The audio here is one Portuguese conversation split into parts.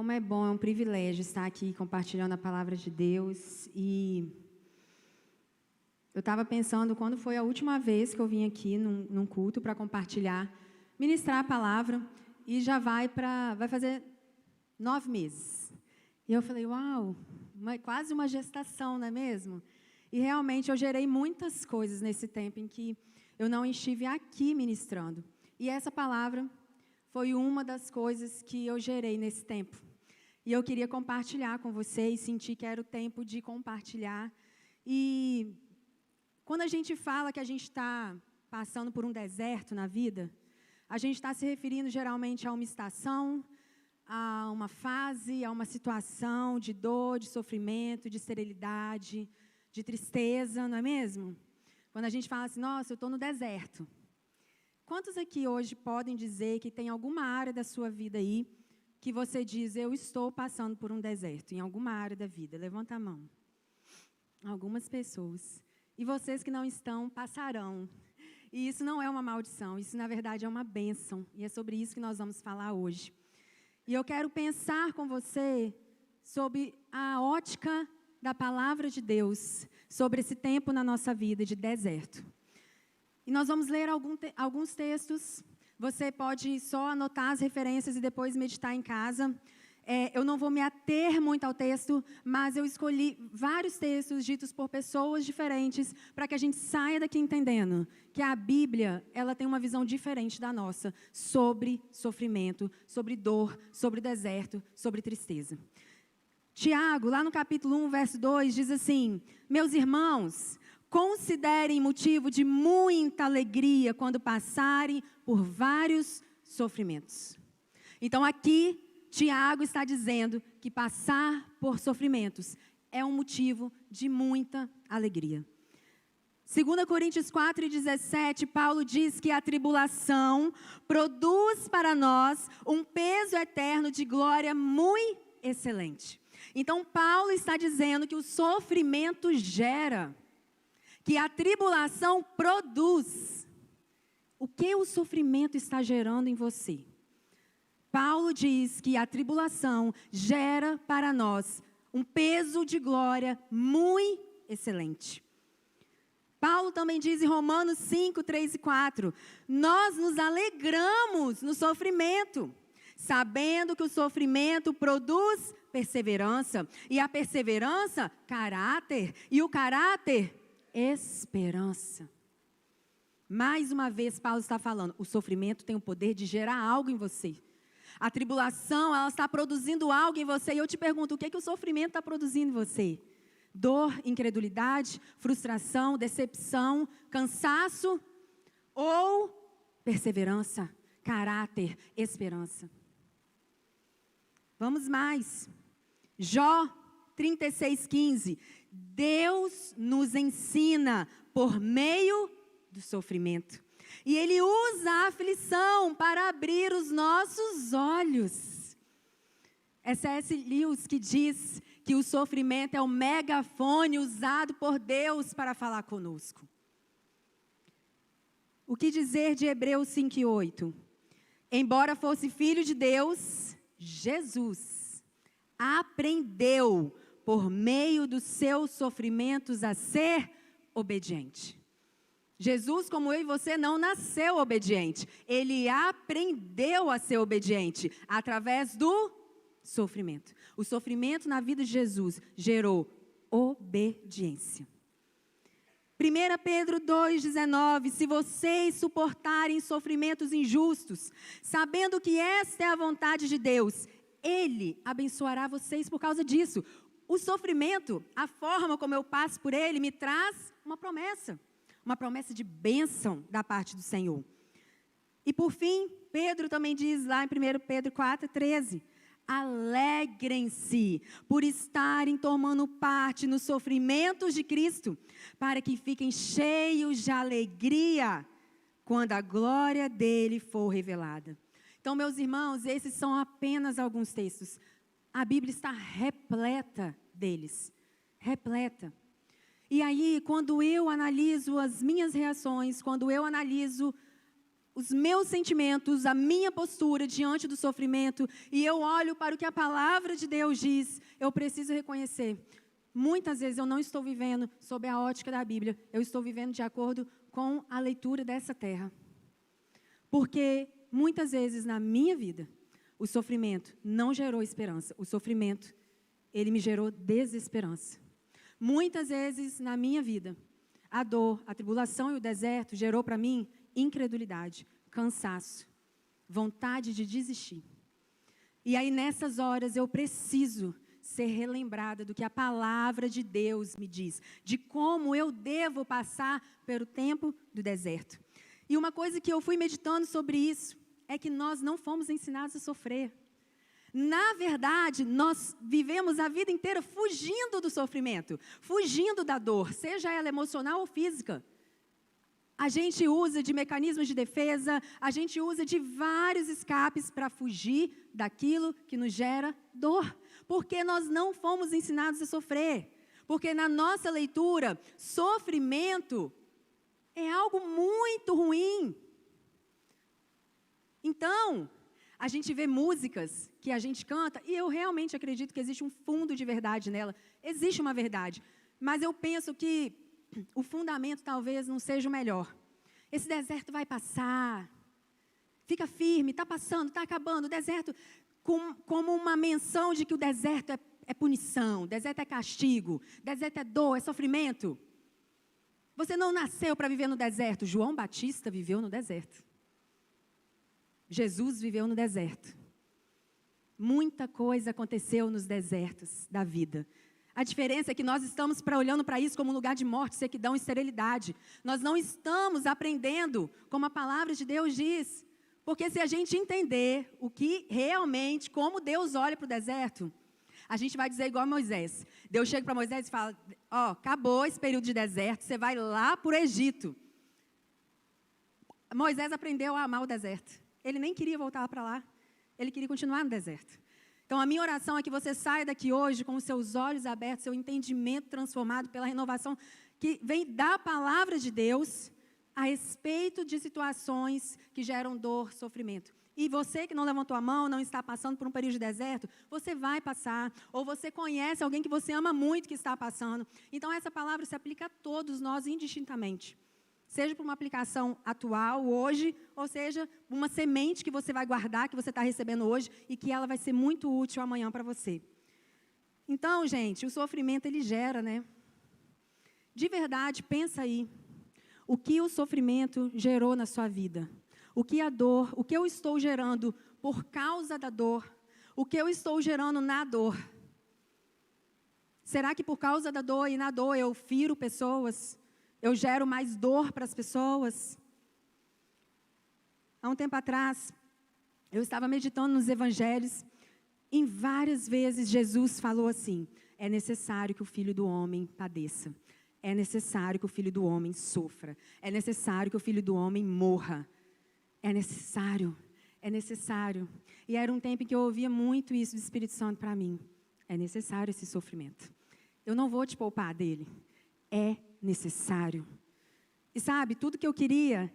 Como é bom, é um privilégio estar aqui compartilhando a palavra de Deus. E eu estava pensando quando foi a última vez que eu vim aqui num culto para compartilhar, ministrar a palavra, e já vai fazer 9 meses. E eu falei, uau, quase uma gestação, não é mesmo? E realmente eu gerei muitas coisas nesse tempo em que eu não estive aqui ministrando. E essa palavra foi uma das coisas que eu gerei nesse tempo. E eu queria compartilhar com vocês, senti que era o tempo de compartilhar. E quando a gente fala que a gente está passando por um deserto na vida, a gente está se referindo geralmente a uma estação, a uma fase, a uma situação de dor, de sofrimento, de esterilidade, de tristeza, não é mesmo? Quando a gente fala assim, nossa, eu estou no deserto. Quantos aqui hoje podem dizer que tem alguma área da sua vida aí que você diz, eu estou passando por um deserto, em alguma área da vida? Levanta a mão. Algumas pessoas. E vocês que não estão, passarão. E isso não é uma maldição, isso na verdade é uma bênção. E é sobre isso que nós vamos falar hoje. E eu quero pensar com você sobre a ótica da palavra de Deus, sobre esse tempo na nossa vida de deserto. E nós vamos ler alguns textos. Você pode só anotar as referências e depois meditar em casa. Eu não vou me ater muito ao texto, mas eu escolhi vários textos ditos por pessoas diferentes para que a gente saia daqui entendendo que a Bíblia, ela tem uma visão diferente da nossa sobre sofrimento, sobre dor, sobre deserto, sobre tristeza. Tiago, lá no capítulo 1, verso 2, diz assim, meus irmãos, considerem motivo de muita alegria quando passarem por vários sofrimentos. Então aqui, Tiago está dizendo que passar por sofrimentos é um motivo de muita alegria. 2 Coríntios 4:17, Paulo diz que a tribulação produz para nós um peso eterno de glória muito excelente. Então Paulo está dizendo que o sofrimento gera, que a tribulação produz. O que o sofrimento está gerando em você? Paulo diz que a tribulação gera para nós um peso de glória muito excelente. Paulo também diz em Romanos 5, 3 e 4, nós nos alegramos no sofrimento, sabendo que o sofrimento produz perseverança, e a perseverança, caráter, e o caráter, esperança. Mais uma vez, Paulo está falando, o sofrimento tem o poder de gerar algo em você. A tribulação, ela está produzindo algo em você. E eu te pergunto, o que o sofrimento está produzindo em você? Dor, incredulidade, frustração, decepção, cansaço ou perseverança, caráter, esperança? Vamos mais. Jó 36:15. Deus nos ensina por meio do sofrimento. E Ele usa a aflição para abrir os nossos olhos. É C.S. Lewis que diz que o sofrimento é o megafone usado por Deus para falar conosco. O que dizer de Hebreus 5:8? Embora fosse filho de Deus, Jesus aprendeu por meio dos seus sofrimentos a ser obediente. Jesus, como eu e você, não nasceu obediente. Ele aprendeu a ser obediente através do sofrimento. O sofrimento na vida de Jesus gerou obediência. 1 Pedro 2,19, se vocês suportarem sofrimentos injustos, sabendo que esta é a vontade de Deus, Ele abençoará vocês por causa disso. O sofrimento, a forma como eu passo por ele, me traz uma promessa de bênção da parte do Senhor. E por fim, Pedro também diz lá em 1 Pedro 4:13, alegrem-se por estarem tomando parte nos sofrimentos de Cristo, para que fiquem cheios de alegria quando a glória dele for revelada. Então, meus irmãos, esses são apenas alguns textos. A Bíblia está repleta deles, repleta. E aí, quando eu analiso as minhas reações, quando eu analiso os meus sentimentos, a minha postura diante do sofrimento, e eu olho para o que a palavra de Deus diz, eu preciso reconhecer. Muitas vezes eu não estou vivendo sob a ótica da Bíblia, eu estou vivendo de acordo com a leitura dessa terra. Porque muitas vezes na minha vida, o sofrimento não gerou esperança, o sofrimento, ele me gerou desesperança. Muitas vezes na minha vida, a dor, a tribulação e o deserto gerou para mim incredulidade, cansaço, vontade de desistir. E aí nessas horas eu preciso ser relembrada do que a palavra de Deus me diz, de como eu devo passar pelo tempo do deserto. E uma coisa que eu fui meditando sobre isso, é que nós não fomos ensinados a sofrer. Na verdade, nós vivemos a vida inteira fugindo do sofrimento, fugindo da dor, seja ela emocional ou física. A gente usa de mecanismos de defesa, a gente usa de vários escapes para fugir daquilo que nos gera dor. Porque nós não fomos ensinados a sofrer. Porque na nossa leitura, sofrimento é algo muito ruim. Então, a gente vê músicas que a gente canta, e eu realmente acredito que existe um fundo de verdade nela. Existe uma verdade, mas eu penso que o fundamento talvez não seja o melhor. Esse deserto vai passar, fica firme, está passando, está acabando. O deserto, como uma menção de que o deserto é punição, deserto é castigo, deserto é dor, é sofrimento. Você não nasceu para viver no deserto. João Batista viveu no deserto. Jesus viveu no deserto. Muita coisa aconteceu nos desertos da vida. A diferença é que nós estamos olhando para isso como um lugar de morte, sequidão e esterilidade. Nós não estamos aprendendo como a palavra de Deus diz. Porque se a gente entender o que realmente, como Deus olha para o deserto, a gente vai dizer igual a Moisés. Deus chega para Moisés e fala, acabou esse período de deserto, você vai lá para o Egito. Moisés aprendeu a amar o deserto. Ele nem queria voltar para lá, ele queria continuar no deserto. Então, a minha oração é que você saia daqui hoje com os seus olhos abertos, seu entendimento transformado pela renovação que vem da palavra de Deus a respeito de situações que geram dor, sofrimento. E você que não levantou a mão, não está passando por um período de deserto, você vai passar, ou você conhece alguém que você ama muito que está passando. Então, essa palavra se aplica a todos nós indistintamente. Seja por uma aplicação atual, hoje, ou seja, uma semente que você vai guardar, que você está recebendo hoje, e que ela vai ser muito útil amanhã para você. Então, gente, o sofrimento, ele gera, né? De verdade, pensa aí. O que o sofrimento gerou na sua vida? O que a dor, o que eu estou gerando por causa da dor? O que eu estou gerando na dor? Será que por causa da dor e na dor eu firo pessoas? Eu gero mais dor para as pessoas? Há um tempo atrás, eu estava meditando nos evangelhos, e várias vezes Jesus falou assim, é necessário que o Filho do Homem padeça, é necessário que o Filho do Homem sofra, é necessário que o Filho do Homem morra, é necessário, é necessário. E era um tempo em que eu ouvia muito isso do Espírito Santo para mim, é necessário esse sofrimento, eu não vou te poupar dele, é necessário. E sabe, tudo que eu queria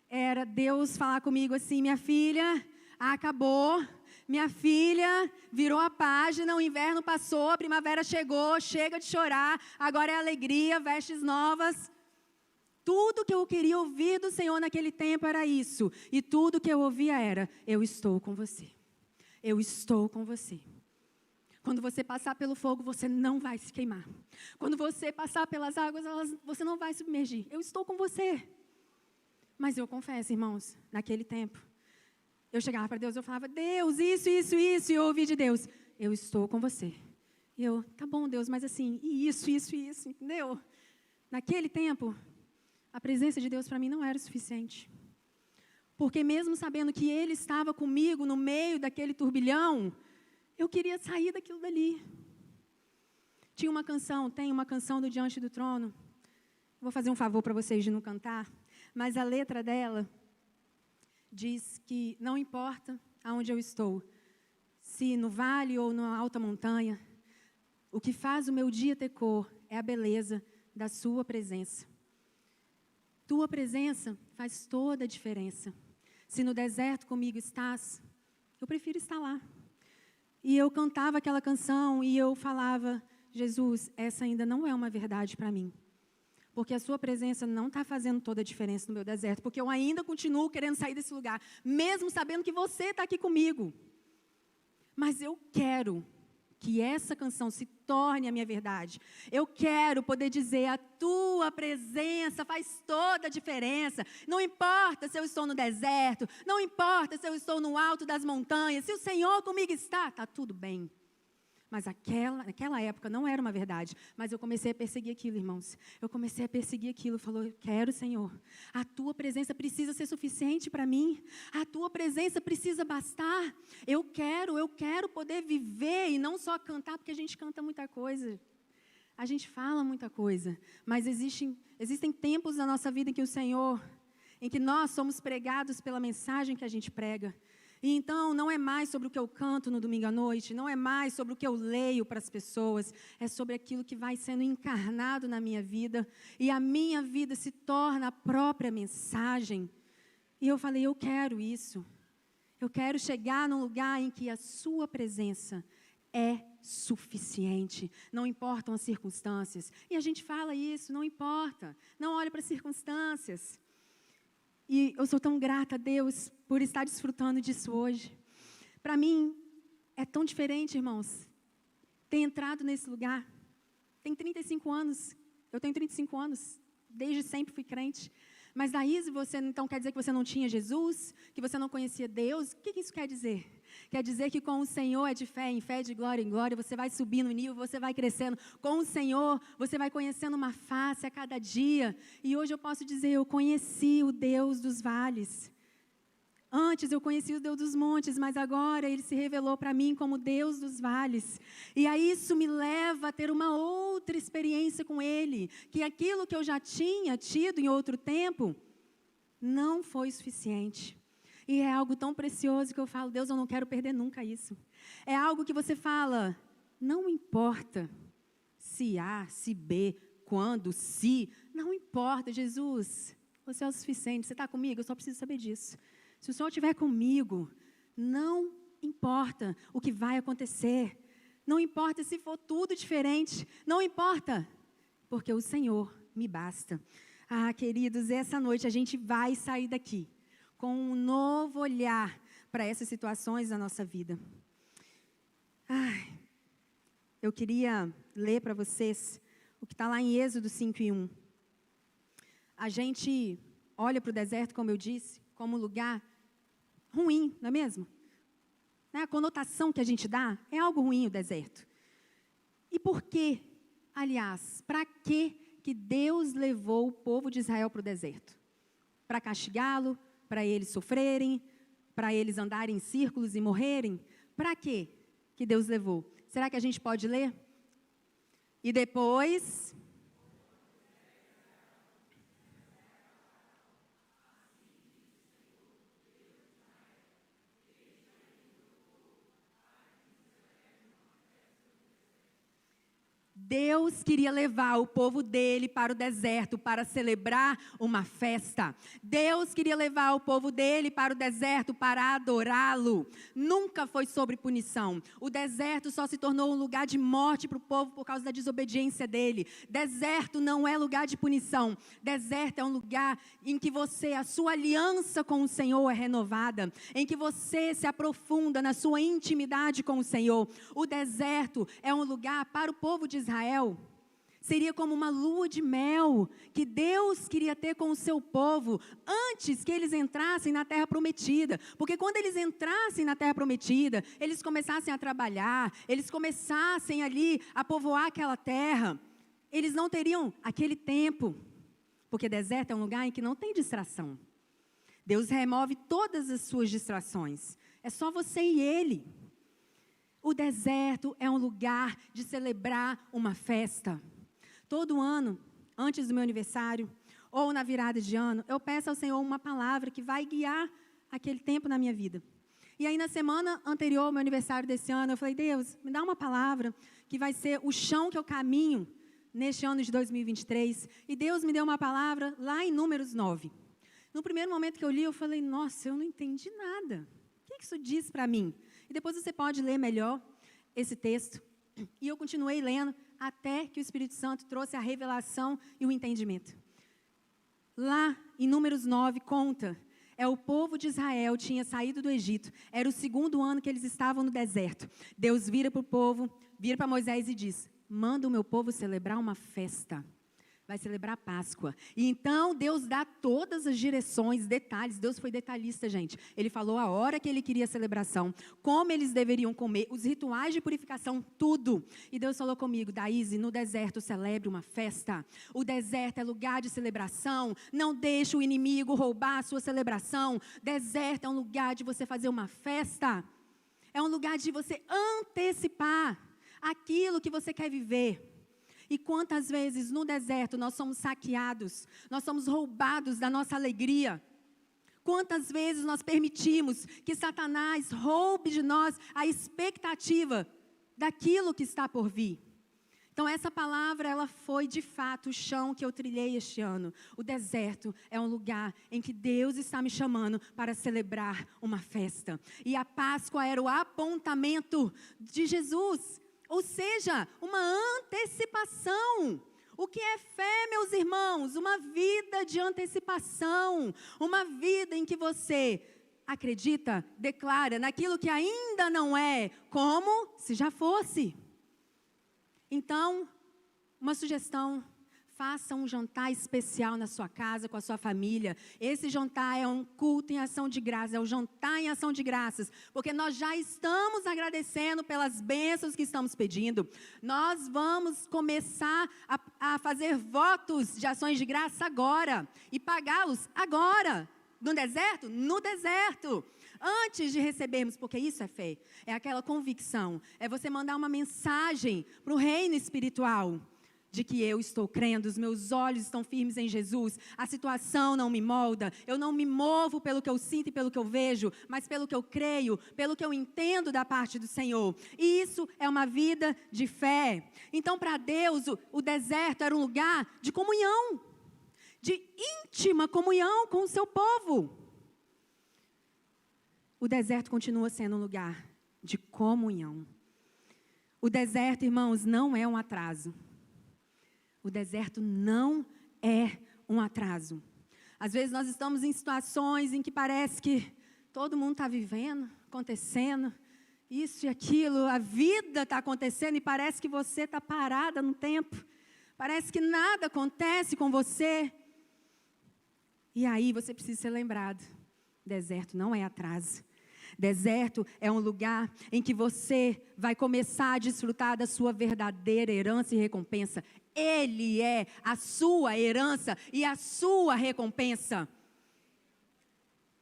era Deus falar comigo assim, minha filha, acabou, minha filha virou a página, o inverno passou, a primavera chegou, chega de chorar, agora é alegria, vestes novas. Tudo que eu queria ouvir do Senhor naquele tempo era isso. E tudo que eu ouvia era, eu estou com você. Eu estou com você. Quando você passar pelo fogo, você não vai se queimar. Quando você passar pelas águas, você não vai submergir. Eu estou com você. Mas eu confesso, irmãos, naquele tempo, eu chegava para Deus, eu falava, Deus, isso, e eu ouvi de Deus, eu estou com você. E eu, tá bom, Deus, mas assim, isso, entendeu? Naquele tempo, a presença de Deus para mim não era o suficiente. Porque mesmo sabendo que Ele estava comigo no meio daquele turbilhão, eu queria sair daquilo dali. Tem uma canção do Diante do Trono. Vou fazer um favor para vocês de não cantar, mas a letra dela diz que não importa aonde eu estou, se no vale ou na alta montanha, o que faz o meu dia ter cor é a beleza da sua presença. Tua presença faz toda a diferença. Se no deserto comigo estás, eu prefiro estar lá. E eu cantava aquela canção e eu falava, Jesus, essa ainda não é uma verdade para mim. Porque a sua presença não está fazendo toda a diferença no meu deserto. Porque eu ainda continuo querendo sair desse lugar, mesmo sabendo que você está aqui comigo. Mas eu quero que essa canção se torne a minha verdade. Eu quero poder dizer, a tua presença faz toda a diferença. Não importa se eu estou no deserto, não importa se eu estou no alto das montanhas, se o Senhor comigo está tudo bem. Mas naquela época não era uma verdade. Mas eu comecei a perseguir aquilo, irmãos. Eu comecei a perseguir aquilo. Falou, eu quero, Senhor. A tua presença precisa ser suficiente para mim. A tua presença precisa bastar. Eu quero poder viver e não só cantar, porque a gente canta muita coisa. A gente fala muita coisa. Mas existem tempos na nossa vida em que o Senhor, em que nós somos pregados pela mensagem que a gente prega. E então, não é mais sobre o que eu canto no domingo à noite, não é mais sobre o que eu leio para as pessoas, é sobre aquilo que vai sendo encarnado na minha vida, e a minha vida se torna a própria mensagem. E eu falei, eu quero isso. Eu quero chegar num lugar em que a sua presença é suficiente, não importam as circunstâncias. E a gente fala isso, não importa, não olhe para as circunstâncias. E eu sou tão grata a Deus por estar desfrutando disso hoje. Para mim, é tão diferente, irmãos, ter entrado nesse lugar. Tem 35 anos, eu tenho 35 anos, desde sempre fui crente. Mas daí, você então quer dizer que você não tinha Jesus? Que você não conhecia Deus? O que isso quer dizer? Quer dizer que com o Senhor é de fé em fé, de glória em glória, você vai subindo no nível, você vai crescendo. Com o Senhor, você vai conhecendo uma face a cada dia. E hoje eu posso dizer, eu conheci o Deus dos vales. Antes eu conhecia o Deus dos montes, mas agora Ele se revelou para mim como Deus dos vales. E aí isso me leva a ter uma outra experiência com Ele, que aquilo que eu já tinha tido em outro tempo, não foi suficiente. E é algo tão precioso que eu falo, Deus, eu não quero perder nunca isso. É algo que você fala, não importa se A, se B, quando, se, não importa, Jesus, você é o suficiente, você está comigo, eu só preciso saber disso. Se o Senhor estiver comigo, não importa o que vai acontecer, não importa se for tudo diferente, não importa, porque o Senhor me basta. Ah, queridos, essa noite a gente vai sair daqui com um novo olhar para essas situações da nossa vida. Eu queria ler para vocês o que está lá em Êxodo 5:1. A gente olha para o deserto, como eu disse, como um lugar ruim, não é mesmo? A conotação que a gente dá é algo ruim o deserto. E por quê? Aliás, para que Deus levou o povo de Israel para o deserto? Para castigá-lo? Para eles sofrerem? Para eles andarem em círculos e morrerem? Para quê que Deus levou? Será que a gente pode ler? E depois... Deus queria levar o povo dele para o deserto para celebrar uma festa. Deus queria levar o povo dele para o deserto para adorá-lo. Nunca foi sobre punição. O deserto só se tornou um lugar de morte para o povo por causa da desobediência dele. Deserto não é lugar de punição. Deserto é um lugar em que a sua aliança com o Senhor é renovada, em que você se aprofunda na sua intimidade com o Senhor. O deserto é um lugar para o povo de Israel. Seria como uma lua de mel que Deus queria ter com o seu povo antes que eles entrassem na terra prometida. Porque quando eles entrassem na terra prometida, eles começassem a trabalhar, eles começassem ali a povoar aquela terra, eles não teriam aquele tempo. Porque deserto é um lugar em que não tem distração. Deus remove todas as suas distrações. É só você e Ele. O deserto é um lugar de celebrar uma festa. Todo ano, antes do meu aniversário, ou na virada de ano, eu peço ao Senhor uma palavra que vai guiar aquele tempo na minha vida. E aí, na semana anterior ao meu aniversário desse ano, eu falei, Deus, me dá uma palavra que vai ser o chão que eu caminho neste ano de 2023. E Deus me deu uma palavra lá em Números 9. No primeiro momento que eu li, eu falei, nossa, eu não entendi nada. O que isso diz para mim? E depois você pode ler melhor esse texto. E eu continuei lendo até que o Espírito Santo trouxe a revelação e o entendimento. Lá, em Números 9, conta, o povo de Israel tinha saído do Egito, era o 2º ano que eles estavam no deserto. Deus vira para o povo, vira para Moisés e diz, manda o meu povo celebrar uma festa. Vai celebrar a Páscoa. E então Deus dá todas as direções, detalhes. Deus foi detalhista, gente. Ele falou a hora que ele queria a celebração, como eles deveriam comer, os rituais de purificação, tudo. E Deus falou comigo, Daíse, no deserto celebre uma festa. O deserto é lugar de celebração. Não deixe o inimigo roubar a sua celebração. Deserto é um lugar de você fazer uma festa. É um lugar de você antecipar aquilo que você quer viver. E quantas vezes no deserto nós somos saqueados, nós somos roubados da nossa alegria. Quantas vezes nós permitimos que Satanás roube de nós a expectativa daquilo que está por vir. Então essa palavra, ela foi de fato o chão que eu trilhei este ano. O deserto é um lugar em que Deus está me chamando para celebrar uma festa. E a Páscoa era o apontamento de Jesus. Ou seja, uma antecipação. O que é fé, meus irmãos? Uma vida de antecipação. Uma vida em que você acredita, declara naquilo que ainda não é, como se já fosse. Então, uma sugestão. Faça um jantar especial na sua casa, com a sua família. Esse jantar é um culto em ação de graças, é um jantar em ação de graças. Porque nós já estamos agradecendo pelas bênçãos que estamos pedindo. Nós vamos começar a fazer votos de ações de graça agora. E pagá-los agora. No deserto? No deserto. Antes de recebermos, porque isso é fé. É aquela convicção. É você mandar uma mensagem para o reino espiritual. De que eu estou crendo, os meus olhos estão firmes em Jesus, a situação não me molda, eu não me movo pelo que eu sinto e pelo que eu vejo, mas pelo que eu creio, pelo que eu entendo da parte do Senhor. E isso é uma vida de fé. Então, para Deus, o deserto era um lugar de comunhão, de íntima comunhão com o seu povo. O deserto continua sendo um lugar de comunhão. O deserto, irmãos, não é um atraso. O deserto não é um atraso. Às vezes nós estamos em situações em que parece que todo mundo está vivendo, acontecendo, isso e aquilo, a vida está acontecendo e parece que você está parada no tempo. Parece que nada acontece com você. E aí você precisa ser lembrado, deserto não é atraso. Deserto é um lugar em que você vai começar a desfrutar da sua verdadeira herança e recompensa. Ele é a sua herança e a sua recompensa.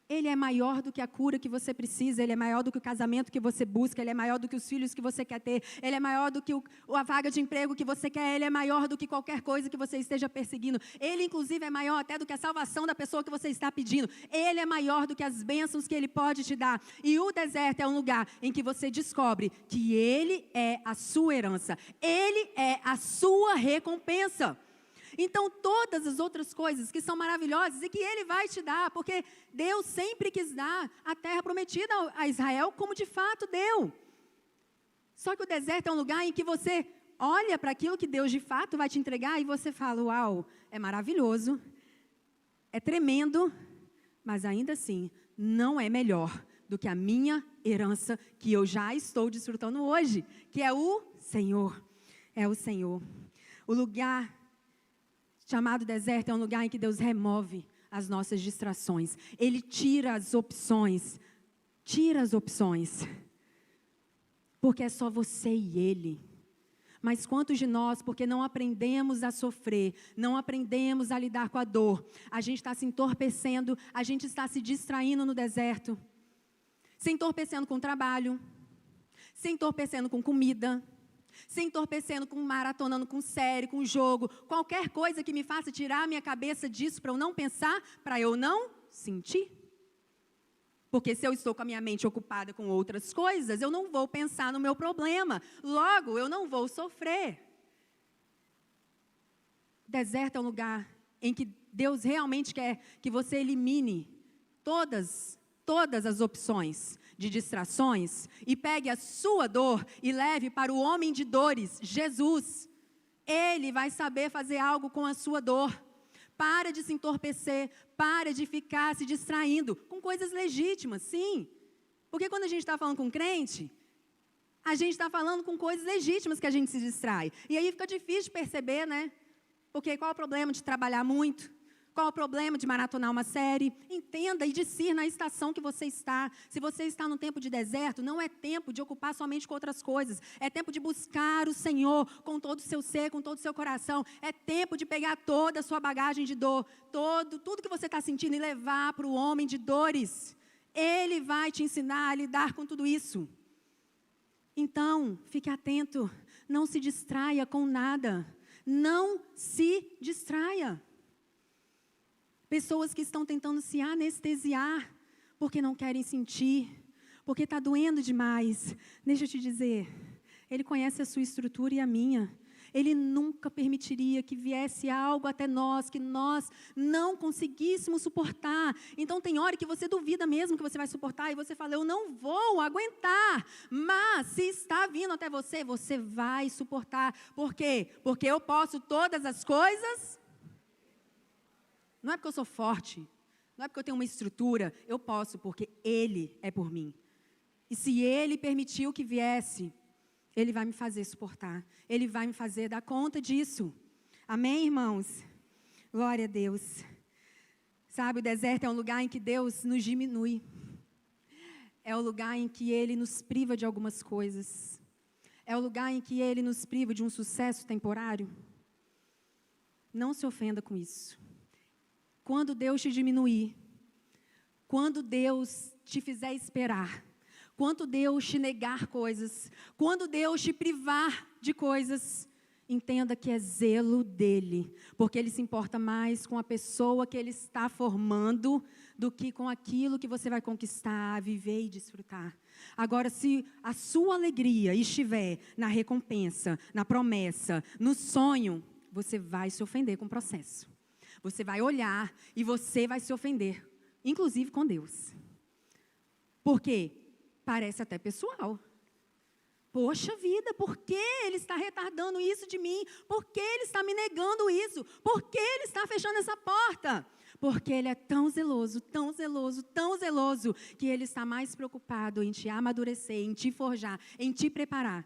Ele é maior do que a cura que você precisa, Ele é maior do que o casamento que você busca, Ele é maior do que os filhos que você quer ter, Ele é maior do que a vaga de emprego que você quer, Ele é maior do que qualquer coisa que você esteja perseguindo. Ele, inclusive, é maior até do que a salvação da pessoa que você está pedindo. Ele é maior do que as bênçãos que Ele pode te dar. E o deserto é um lugar em que você descobre que Ele é a sua herança, Ele é a sua recompensa. Então, todas as outras coisas que são maravilhosas e que Ele vai te dar, porque Deus sempre quis dar a terra prometida a Israel, como de fato deu. Só que o deserto é um lugar em que você olha para aquilo que Deus de fato vai te entregar e você fala, uau, é maravilhoso, é tremendo, mas ainda assim, não é melhor do que a minha herança que eu já estou desfrutando hoje, que é o Senhor. É o Senhor. O lugar chamado deserto é um lugar em que Deus remove as nossas distrações. Ele tira as opções. Tira as opções. Porque é só você e Ele. Mas quantos de nós, porque não aprendemos a sofrer, não aprendemos a lidar com a dor, a gente está se entorpecendo, a gente está se distraindo no deserto, se entorpecendo com trabalho, se entorpecendo com comida, se entorpecendo com maratonando com série, com jogo, qualquer coisa que me faça tirar a minha cabeça disso para eu não pensar, para eu não sentir. Porque se eu estou com a minha mente ocupada com outras coisas, eu não vou pensar no meu problema. Logo, eu não vou sofrer. Deserto é um lugar em que Deus realmente quer que você elimine todas as opções de distrações e pegue a sua dor e leve para o homem de dores, Jesus. Ele vai saber fazer algo com a sua dor. Para de se entorpecer, para de ficar se distraindo com coisas legítimas, sim. Porque quando a gente está falando com crente, a gente está falando com coisas legítimas que a gente se distrai. E aí fica difícil de perceber, né? Porque qual é o problema de trabalhar muito? Qual é o problema de maratonar uma série? Entenda e discirna a estação que você está. Se você está num tempo de deserto, não é tempo de ocupar somente com outras coisas. É tempo de buscar o Senhor com todo o seu ser, com todo o seu coração. É tempo de pegar toda a sua bagagem de dor, tudo que você está sentindo e levar para o homem de dores. Ele vai te ensinar a lidar com tudo isso. Então, fique atento. Não se distraia com nada. Não se distraia. Pessoas que estão tentando se anestesiar porque não querem sentir, porque está doendo demais. Deixa eu te dizer, Ele conhece a sua estrutura e a minha. Ele nunca permitiria que viesse algo até nós, que nós não conseguíssemos suportar. Então tem hora que você duvida mesmo que você vai suportar, e você fala, eu não vou aguentar. Mas se está vindo até você, você vai suportar. Por quê? Porque eu posso todas as coisas. Não é porque eu sou forte, não é porque eu tenho uma estrutura, eu posso porque Ele é por mim. E se Ele permitiu que viesse, Ele vai me fazer suportar, Ele vai me fazer dar conta disso. Amém, irmãos? Glória a Deus. Sabe, o deserto é um lugar em que Deus nos diminui. É o lugar em que Ele nos priva de algumas coisas. É o lugar em que Ele nos priva de um sucesso temporário. Não se ofenda com isso. Quando Deus te diminuir, quando Deus te fizer esperar, quando Deus te negar coisas, quando Deus te privar de coisas, entenda que é zelo dEle, porque Ele se importa mais com a pessoa que Ele está formando do que com aquilo que você vai conquistar, viver e desfrutar. Agora, se a sua alegria estiver na recompensa, na promessa, no sonho, você vai se ofender com o processo. Você vai olhar e você vai se ofender, inclusive com Deus. Por quê? Parece até pessoal. Poxa vida, por que Ele está retardando isso de mim? Por que Ele está me negando isso? Por que Ele está fechando essa porta? Porque Ele é tão zeloso, tão zeloso, tão zeloso, que Ele está mais preocupado em te amadurecer, em te forjar, em te preparar,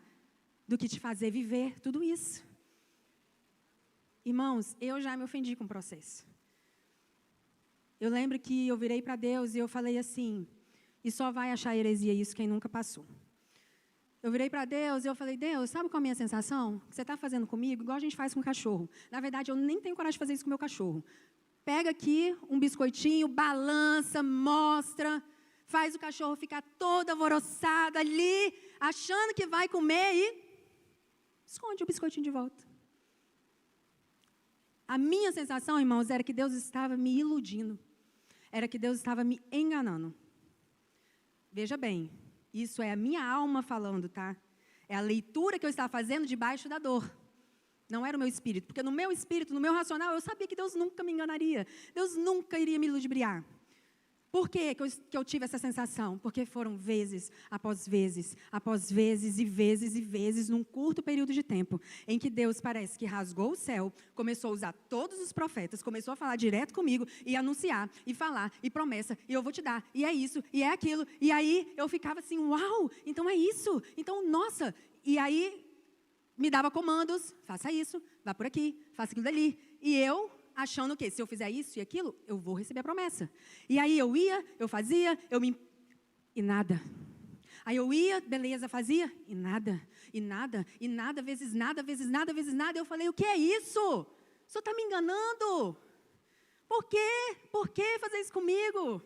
do que te fazer viver tudo isso. Irmãos, eu já me ofendi com o processo. Eu lembro que eu virei para Deus e eu falei assim, e só vai achar heresia isso quem nunca passou. Eu virei para Deus e eu falei, Deus, sabe qual é a minha sensação? Que você está fazendo comigo igual a gente faz com o cachorro. Na verdade, eu nem tenho coragem de fazer isso com o meu cachorro. Pega aqui um biscoitinho, balança, mostra, faz o cachorro ficar todo alvoroçado ali, achando que vai comer e esconde o biscoitinho de volta. A minha sensação, irmãos, era que Deus estava me iludindo. Era que Deus estava me enganando. Veja bem, isso é a minha alma falando, tá? É a leitura que eu estava fazendo debaixo da dor. Não era o meu espírito, porque no meu espírito, no meu racional, eu sabia que Deus nunca me enganaria. Deus nunca iria me ludibriar. Por que eu tive essa sensação? Porque foram vezes, após vezes e vezes, num curto período de tempo, em que Deus parece que rasgou o céu, começou a usar todos os profetas, começou a falar direto comigo, e anunciar, e falar, e promessa, e eu vou te dar, e é isso, e é aquilo, e aí eu ficava assim, uau, então é isso, então, nossa, e aí me dava comandos, faça isso, vá por aqui, faça aquilo dali, e eu achando que se eu fizer isso e aquilo, eu vou receber a promessa. E aí eu ia, eu fazia, e nada. Aí eu ia, beleza, fazia, e nada, vezes nada. Eu falei, o que é isso? O senhor está me enganando? Por quê? Por que fazer isso comigo?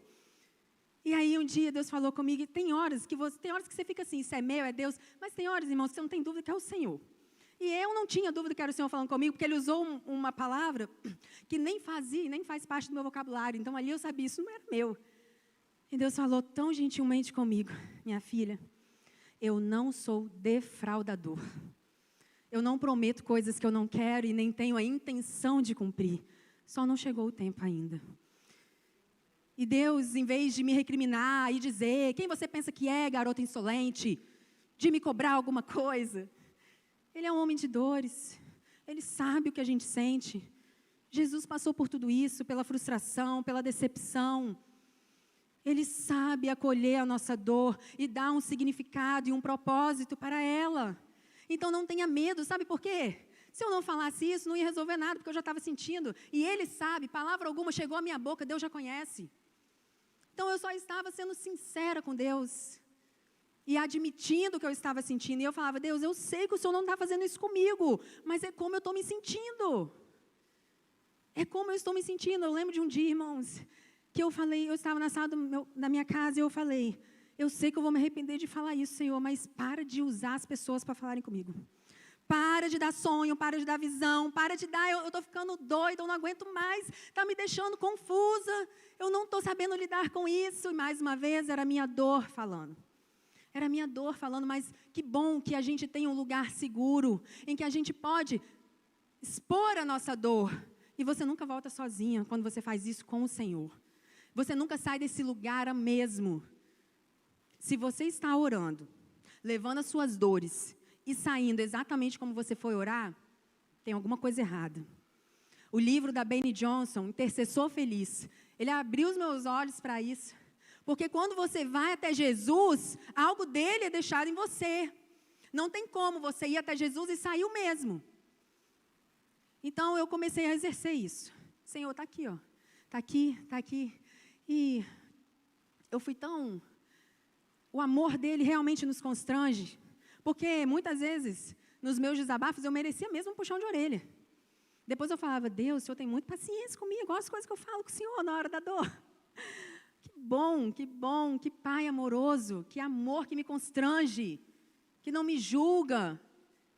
E aí um dia Deus falou comigo, e tem horas que você fica assim, isso é meu, é Deus, mas tem horas, irmãos, que você não tem dúvida que é o Senhor. E eu não tinha dúvida que era o Senhor falando comigo, porque Ele usou uma palavra que nem faz parte do meu vocabulário. Então, ali eu sabia, isso não era meu. E Deus falou tão gentilmente comigo, minha filha, eu não sou defraudador. Eu não prometo coisas que eu não quero e nem tenho a intenção de cumprir. só não chegou o tempo ainda. E Deus, em vez de me recriminar e dizer, quem você pensa que é, garota insolente, de me cobrar alguma coisa, Ele é um homem de dores, Ele sabe o que a gente sente. Jesus passou por tudo isso, pela frustração, pela decepção. Ele sabe acolher a nossa dor e dar um significado e um propósito para ela. Então não tenha medo, sabe por quê? Se eu não falasse isso, não ia resolver nada, porque eu já estava sentindo. E Ele sabe, palavra alguma chegou à minha boca, Deus já conhece. Então eu só estava sendo sincera com Deus e admitindo o que eu estava sentindo. E eu falava, Deus, eu sei que o Senhor não está fazendo isso comigo, mas é como eu estou me sentindo. É como eu estou me sentindo. Eu lembro de um dia, irmãos, que eu falei, eu estava na sala da minha casa e eu falei, eu sei que eu vou me arrepender de falar isso, Senhor, mas para de usar as pessoas para falarem comigo. Para de dar sonho, para de dar visão, para de dar, eu estou ficando doida, eu não aguento mais, está me deixando confusa, eu não estou sabendo lidar com isso. E mais uma vez, era a minha dor falando. Era a minha dor falando, mas que bom que a gente tem um lugar seguro, em que a gente pode expor a nossa dor. E você nunca volta sozinha quando você faz isso com o Senhor. Você nunca sai desse lugar mesmo. Se você está orando, levando as suas dores e saindo exatamente como você foi orar, tem alguma coisa errada. O livro da Beni Johnson, Intercessor Feliz, ele abriu os meus olhos para isso. Porque quando você vai até Jesus, algo dele é deixado em você. Não tem como você ir até Jesus e sair o mesmo. Então eu comecei a exercer isso. Senhor, está aqui, ó. Está aqui, está aqui. E eu fui tão... O amor dele realmente nos constrange. Porque muitas vezes, nos meus desabafos, eu merecia mesmo um puxão de orelha. Depois eu falava, Deus, o Senhor tem muita paciência comigo, igual as coisas que eu falo com o Senhor na hora da dor. Que bom, que Pai amoroso, que amor que me constrange, que não me julga,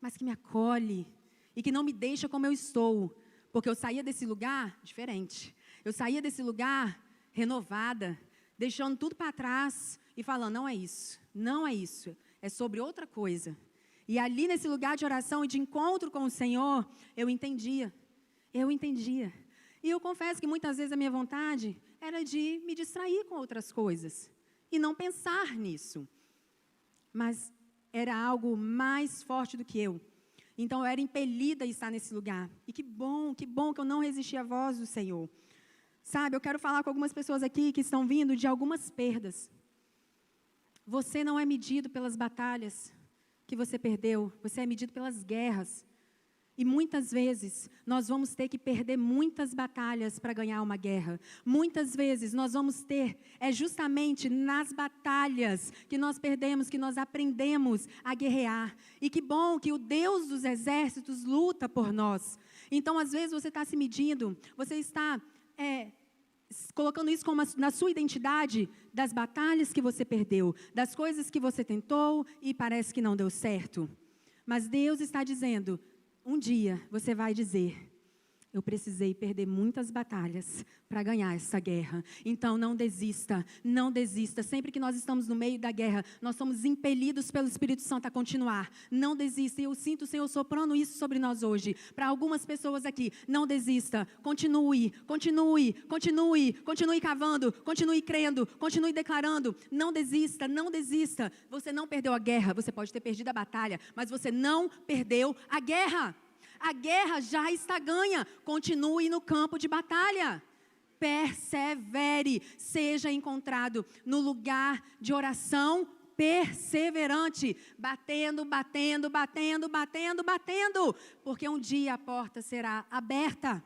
mas que me acolhe e que não me deixa como eu estou. Porque eu saía desse lugar diferente. Eu saía desse lugar renovada, deixando tudo para trás e falando, não é isso, não é isso. É sobre outra coisa. E ali nesse lugar de oração e de encontro com o Senhor, eu entendia. E eu confesso que muitas vezes a minha vontade era de me distrair com outras coisas. E não pensar nisso. Mas era algo mais forte do que eu. Então eu era impelida a estar nesse lugar. E que bom que eu não resisti à voz do Senhor. Sabe, eu quero falar com algumas pessoas aqui que estão vindo de algumas perdas. Você não é medido pelas batalhas que você perdeu, você é medido pelas guerras. E muitas vezes nós vamos ter que perder muitas batalhas para ganhar uma guerra. Muitas vezes nós vamos ter, justamente nas batalhas que nós perdemos, que nós aprendemos a guerrear. E que bom que o Deus dos exércitos luta por nós. Então, às vezes você está se medindo, você está... colocando isso como na sua identidade das batalhas que você perdeu, das coisas que você tentou e parece que não deu certo. Mas Deus está dizendo, um dia você vai dizer, eu precisei perder muitas batalhas para ganhar essa guerra. Então não desista, não desista. Sempre que nós estamos no meio da guerra, nós somos impelidos pelo Espírito Santo a continuar. Não desista. E eu sinto o Senhor soprando isso sobre nós hoje. Para algumas pessoas aqui, não desista. Continue cavando, continue crendo, continue declarando. Não desista, não desista. Você não perdeu a guerra, você pode ter perdido a batalha, mas você não perdeu a guerra. A guerra já está ganha. Continue no campo de batalha. Persevere. Seja encontrado no lugar de oração perseverante. Batendo. Porque um dia a porta será aberta.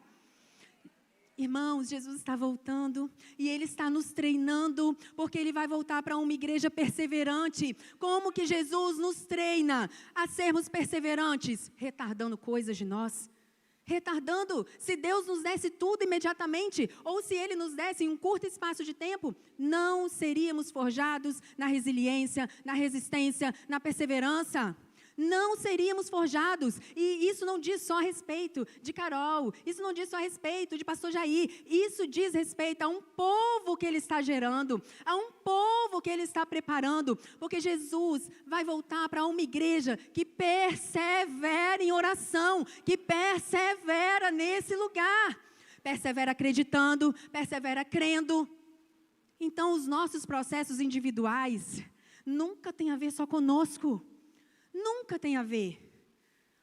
Irmãos, Jesus está voltando e Ele está nos treinando, porque Ele vai voltar para uma igreja perseverante. Como que Jesus nos treina a sermos perseverantes? Retardando coisas de nós. Retardando. Se Deus nos desse tudo imediatamente, ou se Ele nos desse em um curto espaço de tempo, não seríamos forjados na resiliência, na resistência, na perseverança. Não seríamos forjados. E isso não diz só a respeito de Carol, isso não diz só a respeito de pastor Jair, isso diz respeito a um povo que Ele está gerando, a um povo que Ele está preparando, porque Jesus vai voltar para uma igreja que persevera em oração, que persevera nesse lugar. persevera acreditando, persevera crendo. Então, os nossos processos individuais nunca tem a ver só conosco. Nunca tem a ver.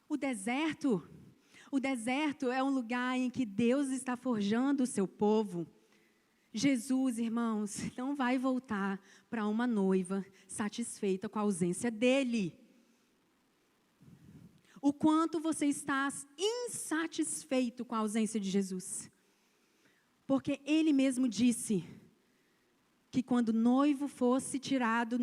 O deserto é um lugar em que Deus está forjando o seu povo. Jesus, irmãos, não vai voltar para uma noiva satisfeita com a ausência dele. O quanto você está insatisfeito com a ausência de Jesus? Porque ele mesmo disse que quando o noivo fosse tirado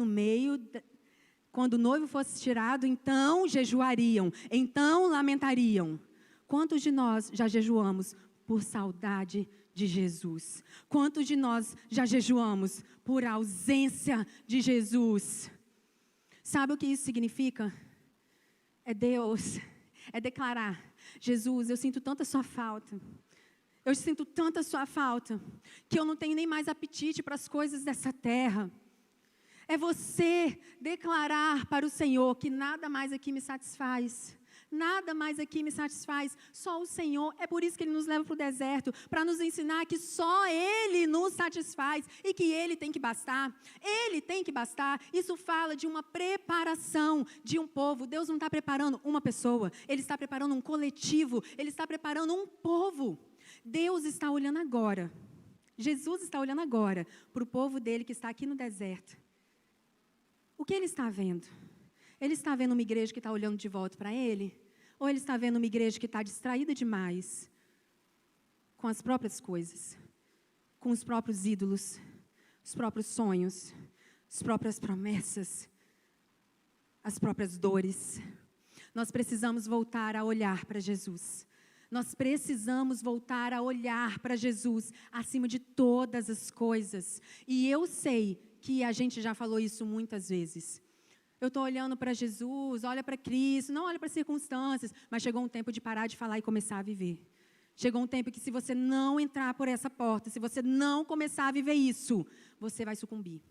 então jejuariam, então lamentariam. Quantos de nós já jejuamos por saudade de Jesus? Quantos de nós já jejuamos por ausência de Jesus? Sabe o que isso significa? É declarar: Jesus, eu sinto tanta sua falta. Eu sinto tanta sua falta, que eu não tenho nem mais apetite para as coisas dessa terra. É você declarar para o Senhor que nada mais aqui me satisfaz. Nada mais aqui me satisfaz, só o Senhor. É por isso que Ele nos leva para o deserto, para nos ensinar que só Ele nos satisfaz e que Ele tem que bastar. Ele tem que bastar. Isso fala de uma preparação de um povo. Deus não está preparando uma pessoa, Ele está preparando um coletivo, Ele está preparando um povo. Deus está olhando agora, Jesus está olhando agora para o povo dele que está aqui no deserto. O que Ele está vendo? Ele está vendo uma igreja que está olhando de volta para Ele? Ou Ele está vendo uma igreja que está distraída demais com as próprias coisas, com os próprios ídolos, os próprios sonhos, as próprias promessas, as próprias dores? Nós precisamos voltar a olhar para Jesus. Nós precisamos voltar a olhar para Jesus acima de todas as coisas. E eu sei que a gente já falou isso muitas vezes. Eu estou olhando para Jesus, olha para Cristo, não olha para as circunstâncias, mas chegou um tempo de parar de falar e começar a viver. Chegou um tempo que se você não entrar por essa porta, se você não começar a viver isso, você vai sucumbir.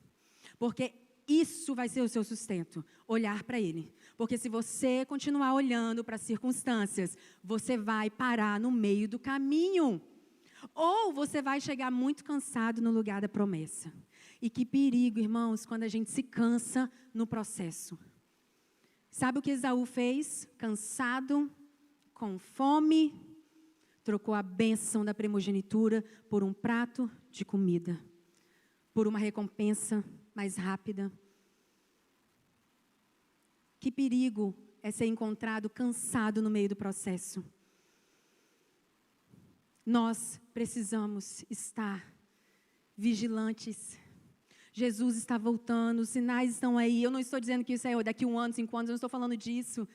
Porque isso vai ser o seu sustento, olhar para Ele. Porque se você continuar olhando para as circunstâncias, você vai parar no meio do caminho. Ou você vai chegar muito cansado no lugar da promessa. E que perigo, irmãos, quando a gente se cansa no processo. Sabe o que Esaú fez? Cansado, com fome, trocou a bênção da primogenitura por um prato de comida, por uma recompensa mais rápida. Que perigo é ser encontrado cansado no meio do processo. Nós precisamos estar vigilantes. Jesus está voltando, os sinais estão aí. Eu não estou dizendo que isso é daqui a 1 ano, 5 anos, eu não estou falando disso.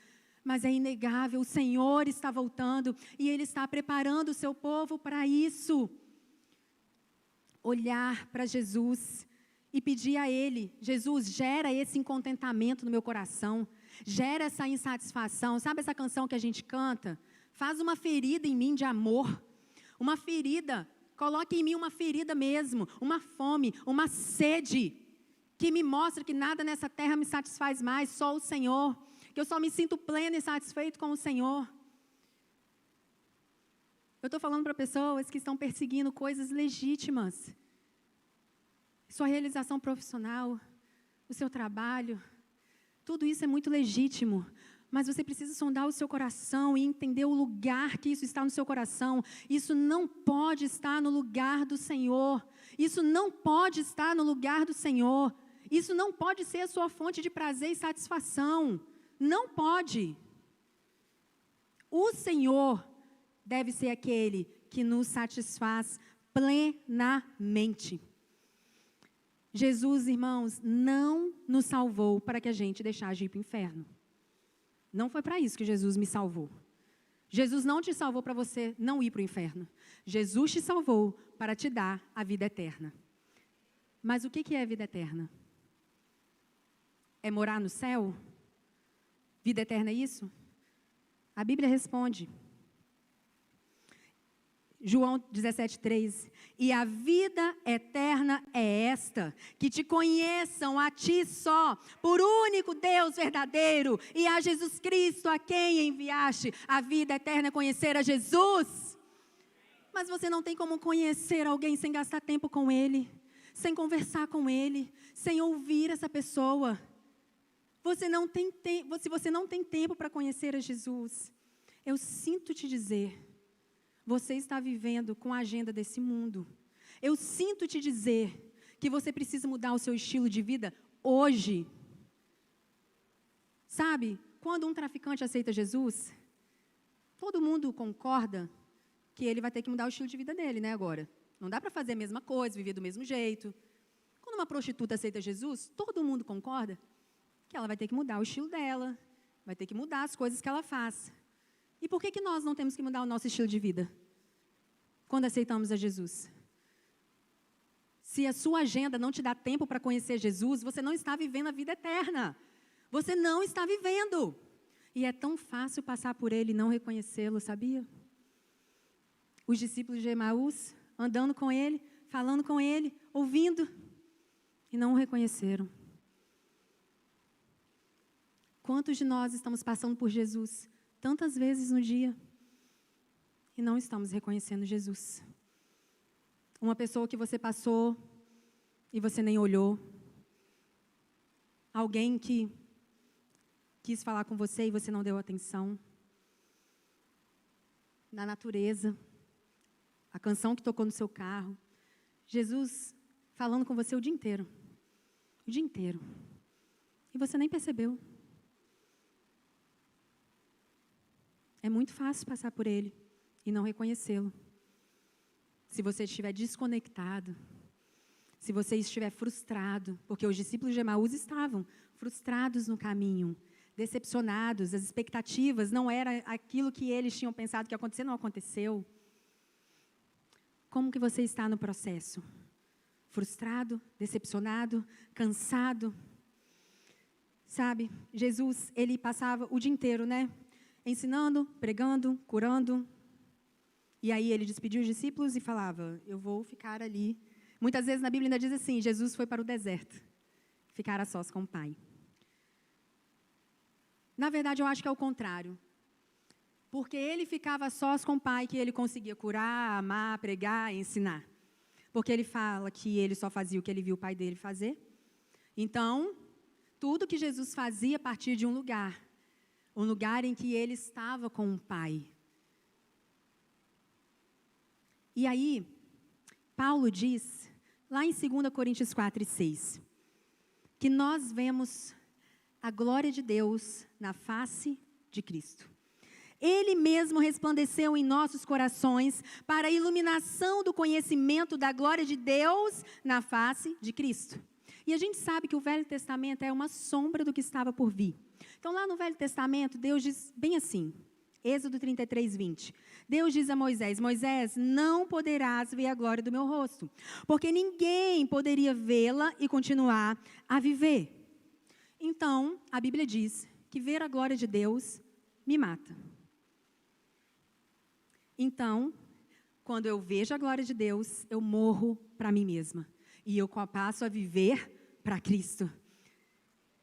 Mas é inegável, o Senhor está voltando e Ele está preparando o seu povo para isso. Olhar para Jesus e pedir a Ele: Jesus, gera esse incontentamento no meu coração, gera essa insatisfação. Sabe essa canção que a gente canta? Faz uma ferida em mim de amor, uma ferida. Coloque em mim uma ferida mesmo, uma fome, uma sede, que me mostra que nada nessa terra me satisfaz mais, só o Senhor, que eu só me sinto pleno e satisfeito com o Senhor. Eu estou falando para pessoas que estão perseguindo coisas legítimas, sua realização profissional, o seu trabalho, tudo isso é muito legítimo. Mas você precisa sondar o seu coração e entender o lugar que isso está no seu coração. Isso não pode estar no lugar do Senhor. Isso não pode estar no lugar do Senhor. Isso não pode ser a sua fonte de prazer e satisfação. Não pode. O Senhor deve ser aquele que nos satisfaz plenamente. Jesus, irmãos, não nos salvou para que a gente deixasse de ir para o inferno. Não foi para isso que Jesus me salvou. Jesus não te salvou para você não ir para o inferno. Jesus te salvou para te dar a vida eterna. Mas o que é a vida eterna? É morar no céu? Vida eterna é isso? A Bíblia responde. João 17:3, e a vida eterna é esta, que te conheçam a ti só, por único Deus verdadeiro, e a Jesus Cristo a quem enviaste. A vida eterna é conhecer a Jesus. Mas você não tem como conhecer alguém sem gastar tempo com ele, sem conversar com ele, sem ouvir essa pessoa. Se você não tem tempo para conhecer a Jesus, eu sinto te dizer, você está vivendo com a agenda desse mundo. Eu sinto te dizer que você precisa mudar o seu estilo de vida hoje. Sabe, quando um traficante aceita Jesus, todo mundo concorda que ele vai ter que mudar o estilo de vida dele, né, agora. Não dá para fazer a mesma coisa, viver do mesmo jeito. Quando uma prostituta aceita Jesus, todo mundo concorda que ela vai ter que mudar o estilo dela, vai ter que mudar as coisas que ela faz. E por que nós não temos que mudar o nosso estilo de vida quando aceitamos a Jesus? Se a sua agenda não te dá tempo para conhecer Jesus, você não está vivendo a vida eterna. Você não está vivendo. E é tão fácil passar por ele e não reconhecê-lo, sabia? Os discípulos de Emaús, andando com ele, falando com ele, ouvindo, e não o reconheceram. Quantos de nós estamos passando por Jesus tantas vezes no dia e não estamos reconhecendo Jesus? Uma pessoa que você passou e você nem olhou. Alguém que quis falar com você e você não deu atenção. Na natureza. A canção que tocou no seu carro. Jesus falando com você o dia inteiro. O dia inteiro. E você nem percebeu. É muito fácil passar por ele e não reconhecê-lo. Se você estiver desconectado, se você estiver frustrado, porque os discípulos de Emaús estavam frustrados no caminho, decepcionados, as expectativas não era aquilo que eles tinham pensado que ia acontecer, não aconteceu. Como que você está no processo? Frustrado, decepcionado, cansado? Sabe, Jesus, ele passava o dia inteiro, né? Ensinando, pregando, curando. E aí ele despediu os discípulos e falava, eu vou ficar ali. Muitas vezes na Bíblia ainda diz assim, Jesus foi para o deserto, ficar a sós com o Pai. Na verdade, eu acho que é o contrário. Porque ele ficava a sós com o Pai, que ele conseguia curar, amar, pregar, ensinar. Porque ele fala que ele só fazia o que ele viu o Pai dele fazer. Então, tudo que Jesus fazia partia de um lugar em que ele estava com o Pai. E aí, Paulo diz, lá em 2 Coríntios 4:6, que nós vemos a glória de Deus na face de Cristo. Ele mesmo resplandeceu em nossos corações para a iluminação do conhecimento da glória de Deus na face de Cristo. E a gente sabe que o Velho Testamento é uma sombra do que estava por vir. Então, lá no Velho Testamento, Deus diz bem assim, Êxodo 33:20. Deus diz a Moisés, Moisés, não poderás ver a glória do meu rosto, porque ninguém poderia vê-la e continuar a viver. Então, a Bíblia diz que ver a glória de Deus me mata. Então, quando eu vejo a glória de Deus, eu morro para mim mesma. E eu passo a viver para Cristo.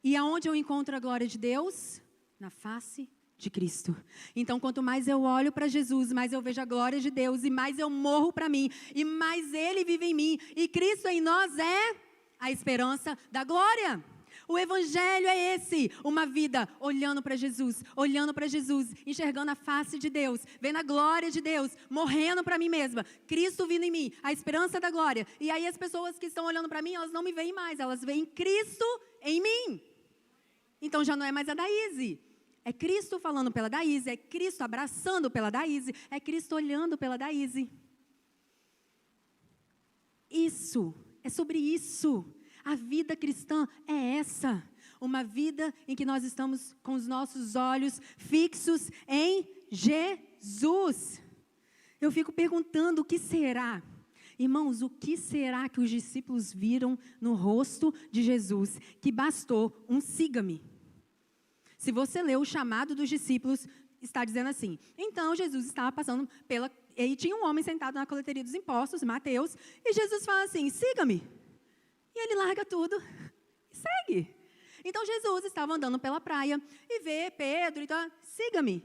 E aonde eu encontro a glória de Deus? Na face de Cristo. Então, quanto mais eu olho para Jesus, mais eu vejo a glória de Deus, e mais eu morro para mim, e mais Ele vive em mim. E Cristo em nós é a esperança da glória. O Evangelho é esse, uma vida olhando para Jesus, enxergando a face de Deus, vendo a glória de Deus, morrendo para mim mesma, Cristo vindo em mim, a esperança da glória. E aí as pessoas que estão olhando para mim, elas não me veem mais, elas veem Cristo em mim. Então já não é mais a Daíse, é Cristo falando pela Daíse, é Cristo abraçando pela Daíse, é Cristo olhando pela Daíse. Isso, é sobre isso. A vida cristã é essa, uma vida em que nós estamos com os nossos olhos fixos em Jesus. Eu fico perguntando o que será, irmãos, o que será que os discípulos viram no rosto de Jesus, que bastou um siga-me. Se você lê o chamado dos discípulos, está dizendo assim, então Jesus estava passando e tinha um homem sentado na coleteria dos impostos, Mateus, e Jesus fala assim, siga-me. E ele larga tudo e segue. Então, Jesus estava andando pela praia e vê Pedro e tal, siga-me.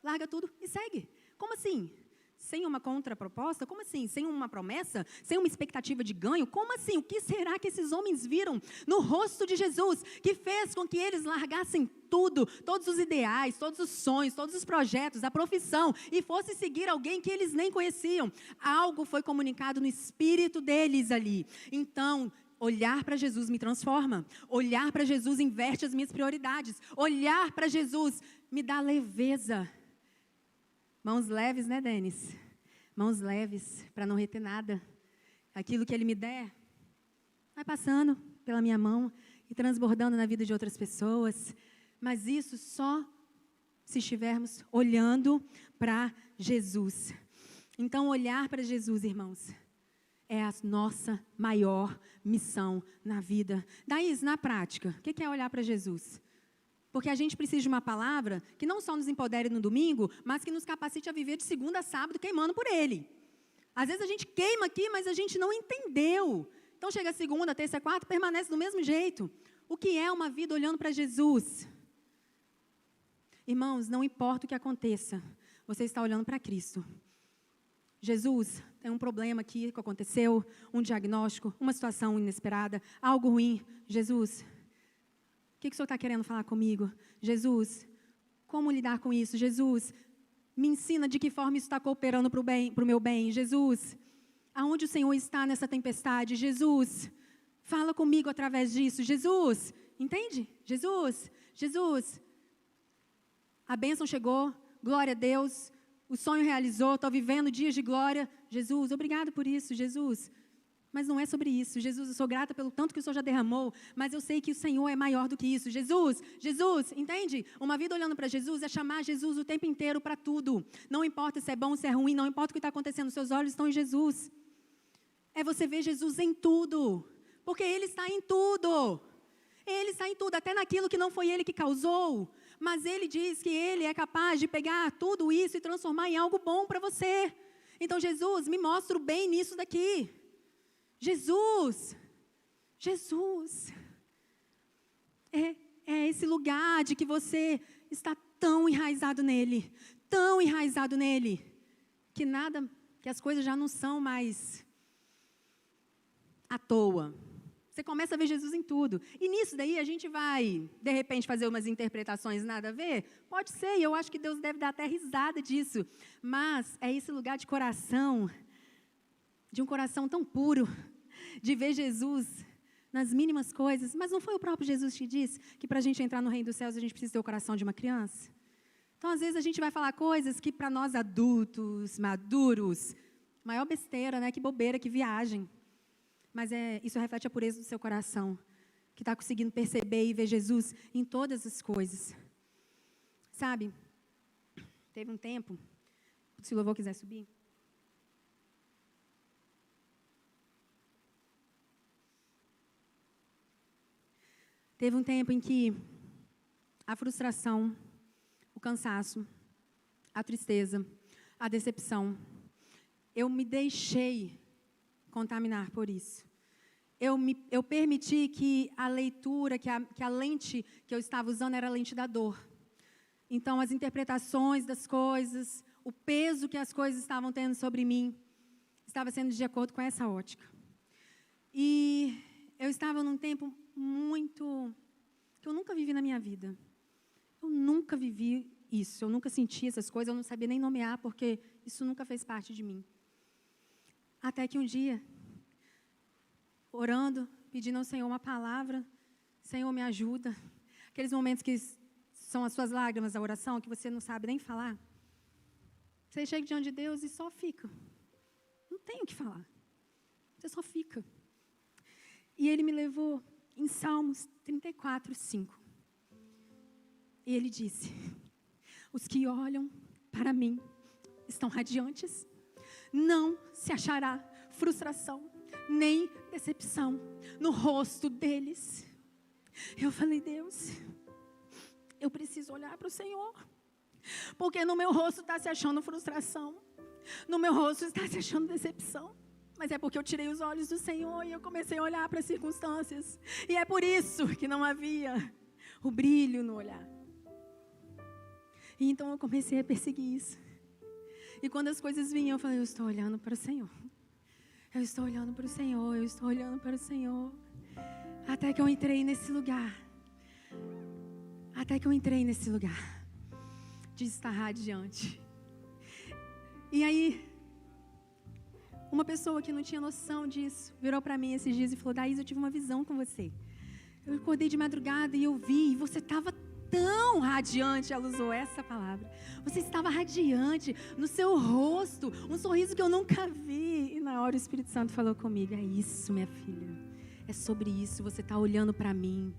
Larga tudo e segue. Como assim? sem uma contraproposta? Como assim? Sem uma promessa? Sem uma expectativa de ganho? Como assim? O que será que esses homens viram no rosto de Jesus que fez com que eles largassem tudo, todos os ideais, todos os sonhos, todos os projetos, a profissão, e fossem seguir alguém que eles nem conheciam? Algo foi comunicado no espírito deles ali. Então, olhar para Jesus me transforma. Olhar para Jesus inverte as minhas prioridades. Olhar para Jesus me dá leveza. Mãos leves, né, Denis? Mãos leves, para não reter nada. Aquilo que Ele me der, vai passando pela minha mão e transbordando na vida de outras pessoas. Mas isso só se estivermos olhando para Jesus. Então, olhar para Jesus, irmãos, é a nossa maior missão na vida. Daí, na prática, o que é olhar para Jesus? Porque a gente precisa de uma palavra que não só nos empodere no domingo, mas que nos capacite a viver de segunda a sábado queimando por Ele. Às vezes a gente queima aqui, mas a gente não entendeu. Então chega segunda, terça, quarta, permanece do mesmo jeito. O que é uma vida olhando para Jesus? Irmãos, não importa o que aconteça, você está olhando para Cristo. Jesus, tem um problema aqui que aconteceu, um diagnóstico, uma situação inesperada, algo ruim. Jesus, o que o Senhor está querendo falar comigo? Jesus, como lidar com isso? Jesus, me ensina de que forma isso está cooperando para o meu bem. Jesus, aonde o Senhor está nessa tempestade? Jesus, fala comigo através disso. Jesus, entende? Jesus, a bênção chegou, glória a Deus, o sonho realizou, estou vivendo dias de glória. Jesus, obrigado por isso, Jesus. Mas não é sobre isso. Jesus, eu sou grata pelo tanto que o Senhor já derramou, mas eu sei que o Senhor é maior do que isso. Jesus, entende? Uma vida olhando para Jesus é chamar Jesus o tempo inteiro para tudo. Não importa se é bom, se é ruim, não importa o que está acontecendo, seus olhos estão em Jesus. É você ver Jesus em tudo, porque Ele está em tudo. Ele está em tudo, até naquilo que não foi Ele que causou. Mas Ele diz que Ele é capaz de pegar tudo isso e transformar em algo bom para você. Então, Jesus, me mostra o bem nisso daqui. Jesus, é esse lugar de que você está tão enraizado nele, que as coisas já não são mais à toa. Você começa a ver Jesus em tudo. E nisso daí a gente vai, de repente, fazer umas interpretações nada a ver? Pode ser, e eu acho que Deus deve dar até risada disso. Mas é esse lugar de coração, de um coração tão puro, de ver Jesus nas mínimas coisas. Mas não foi o próprio Jesus que disse que para a gente entrar no reino dos céus a gente precisa ter o coração de uma criança? Então, às vezes, a gente vai falar coisas que para nós adultos, maduros, maior besteira, né? Que bobeira, que viagem. Mas isso reflete a pureza do seu coração, que está conseguindo perceber e ver Jesus em todas as coisas. Sabe, teve um tempo, se o louvor quiser subir. Teve um tempo em que a frustração, o cansaço, a tristeza, a decepção, eu me deixei contaminar por isso. Eu permiti que a leitura, que a lente que eu estava usando era a lente da dor. Então, as interpretações das coisas, o peso que as coisas estavam tendo sobre mim, estava sendo de acordo com essa ótica. E eu estava num tempo muito que eu nunca vivi na minha vida. Eu nunca vivi isso, eu nunca senti essas coisas, eu não sabia nem nomear, porque isso nunca fez parte de mim. Até que um dia, orando, pedindo ao Senhor uma palavra, Senhor, me ajuda. Aqueles momentos que são as suas lágrimas, a oração, que você não sabe nem falar. Você chega diante de Deus e só fica. Não tem o que falar. Você só fica. E Ele me levou em Salmos 34, 5. E Ele disse: os que olham para mim estão radiantes. Não se achará frustração, nem decepção no rosto deles. Eu falei: Deus, eu preciso olhar para o Senhor, porque no meu rosto está se achando frustração, no meu rosto está se achando decepção, mas é porque eu tirei os olhos do Senhor e eu comecei a olhar para as circunstâncias, e é por isso que não havia o brilho no olhar. E então eu comecei a perseguir isso. E quando as coisas vinham, eu falei, eu estou olhando para o Senhor. Eu estou olhando para o Senhor, eu estou olhando para o Senhor. Até que eu entrei nesse lugar. De estar radiante. E aí, uma pessoa que não tinha noção disso, virou para mim esses dias e falou, Daís, eu tive uma visão com você. Eu acordei de madrugada e eu vi, e você estava tão radiante, ela usou essa palavra. Você estava radiante no seu rosto, um sorriso que eu nunca vi. E na hora o Espírito Santo falou comigo, é isso, minha filha. É sobre isso, você está olhando para mim.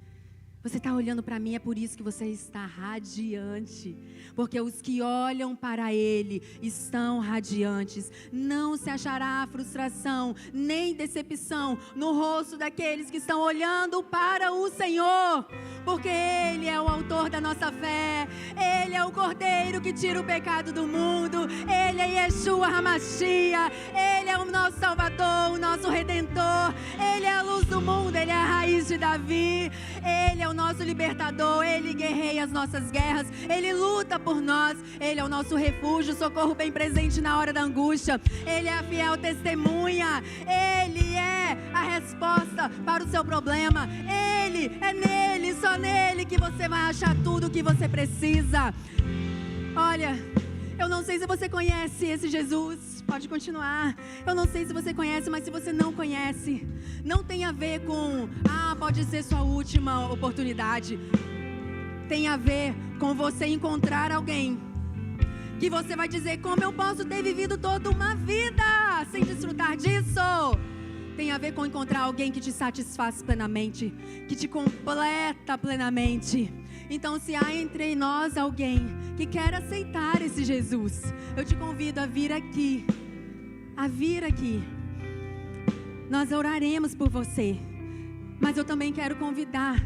Você está olhando para mim, é por isso que você está radiante. Porque os que olham para Ele estão radiantes. Não se achará frustração, nem decepção no rosto daqueles que estão olhando para o Senhor. Porque Ele é o autor da nossa fé. Ele é o Cordeiro que tira o pecado do mundo. Ele é Yeshua HaMashiach. Ele é o nosso Salvador, o nosso Redentor. Ele é a luz do mundo, Ele é a raiz de Davi. Ele é o nosso libertador, Ele guerreia as nossas guerras, Ele luta por nós, Ele é o nosso refúgio, socorro bem presente na hora da angústia, Ele é a fiel testemunha, Ele é a resposta para o seu problema, Ele é nele, só nele que você vai achar tudo o que você precisa. Olha, eu não sei se você conhece esse Jesus, pode continuar. Eu não sei se você conhece, mas se você não conhece, não tem a ver com, pode ser sua última oportunidade. Tem a ver com você encontrar alguém que você vai dizer, como eu posso ter vivido toda uma vida sem desfrutar disso? Tem a ver com encontrar alguém que te satisfaz plenamente, que te completa plenamente. Então, se há entre nós alguém que quer aceitar esse Jesus, eu te convido a vir aqui. Nós oraremos por você. Mas eu também quero convidar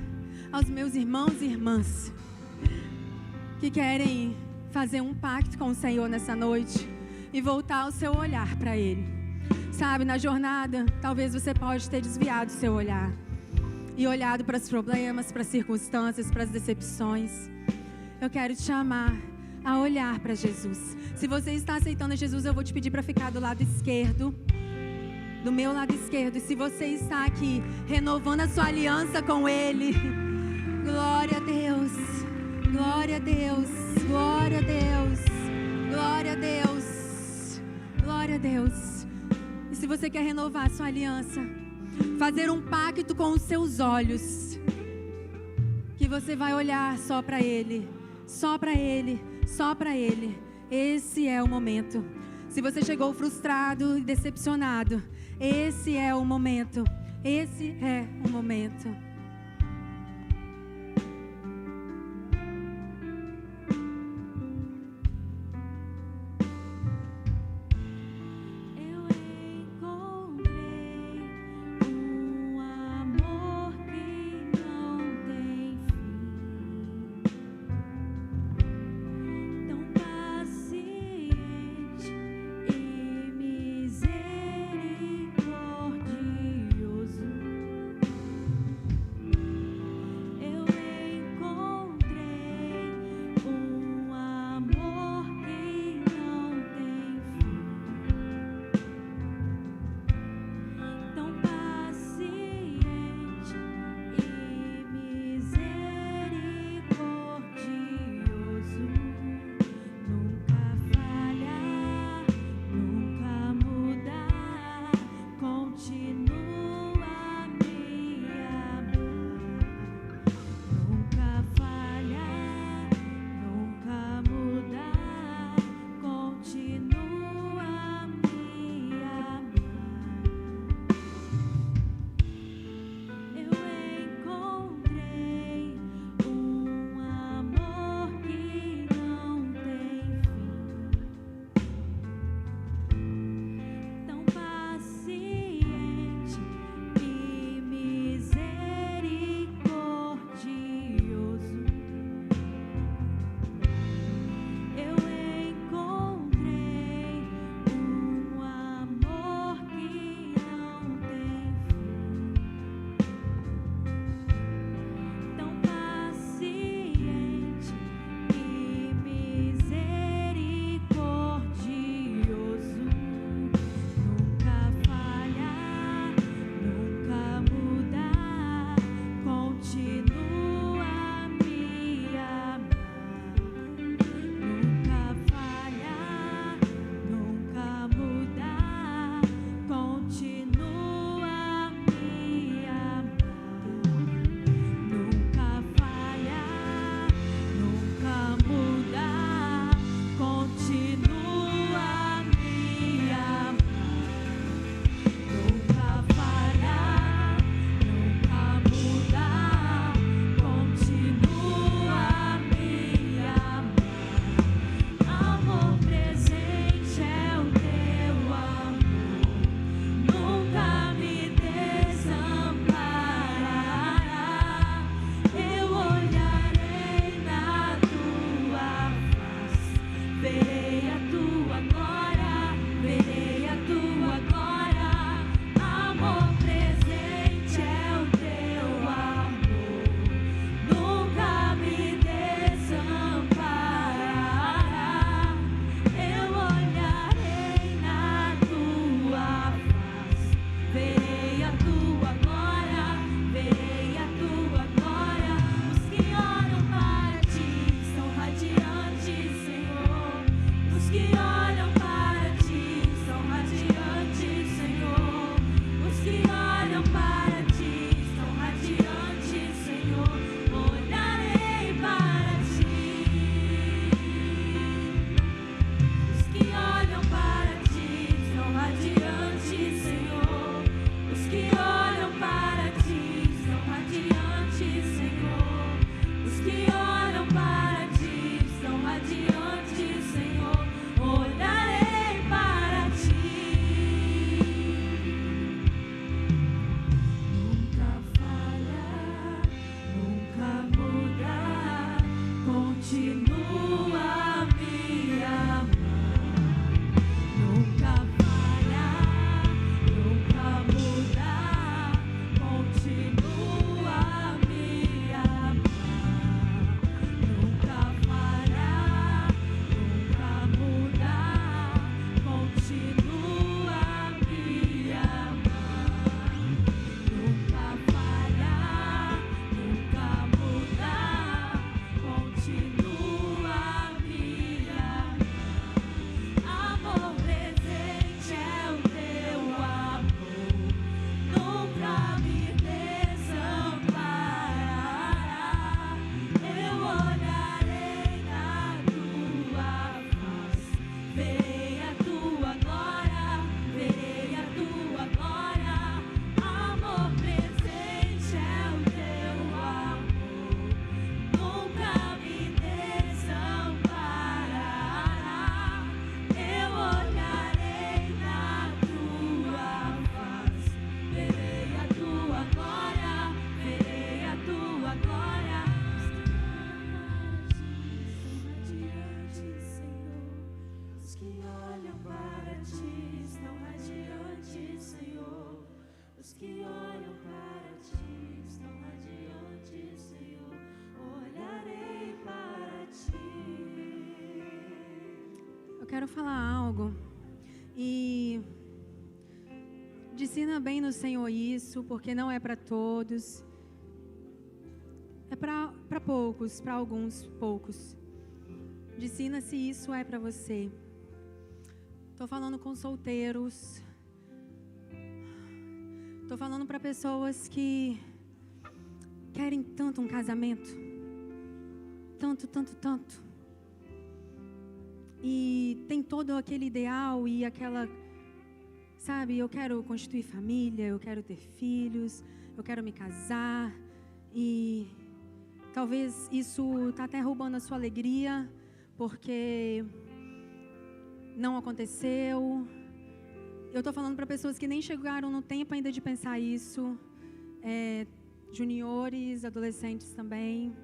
aos meus irmãos e irmãs que querem fazer um pacto com o Senhor nessa noite e voltar o seu olhar para Ele. Sabe, na jornada, talvez você pode ter desviado o seu olhar e olhado para os problemas, para as circunstâncias, para as decepções. Eu quero te chamar a olhar para Jesus. Se você está aceitando Jesus, eu vou te pedir para ficar do lado esquerdo, do meu lado esquerdo. E se você está aqui renovando a sua aliança com Ele, glória a Deus, glória a Deus, glória a Deus, glória a Deus, glória a Deus. E se você quer renovar a sua aliança, fazer um pacto com os seus olhos, que você vai olhar só para Ele, só para Ele, só para Ele. Esse é o momento. Se você chegou frustrado e decepcionado, esse é o momento. Esse é o momento. quero falar algo. E discerna bem no Senhor isso, porque não é para todos. É para poucos, para alguns poucos. Discerna se isso é para você. Estou falando com solteiros. Estou falando para pessoas que querem tanto um casamento. Tanto. E tem todo aquele ideal e aquela, sabe, eu quero constituir família, eu quero ter filhos, eu quero me casar. E talvez isso está até roubando a sua alegria, porque não aconteceu. Eu estou falando para pessoas que nem chegaram no tempo ainda de pensar isso. Juniores, adolescentes também.